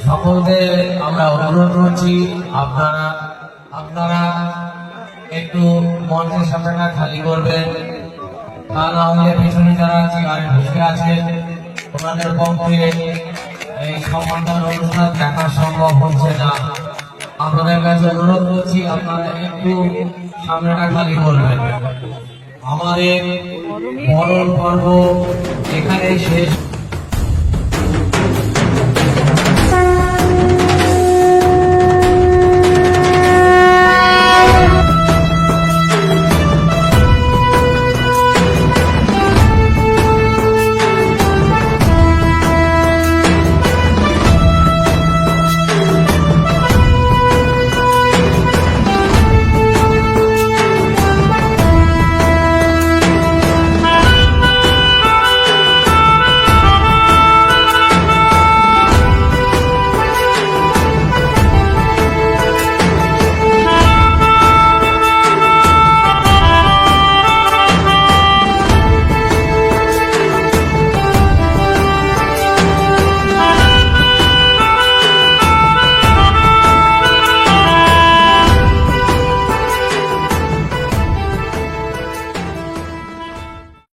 সকলকে আমরা অনুরোধ করছি আপনারা আপনারা একটু মঞ্চের সামনেটা খালি করবেন, তা না হলে পিছনে যারা চেয়ারে বসে আছেন ওনাদের পক্ষে এই সম্মাননা অনুষ্ঠান দেখা সম্ভব হচ্ছে না। আপনাদের কাছে অনুরোধ করছি আপনারা একটু সামনেটা খালি করবেন। আমাদের বরণ পর্ব এখানেই শেষ।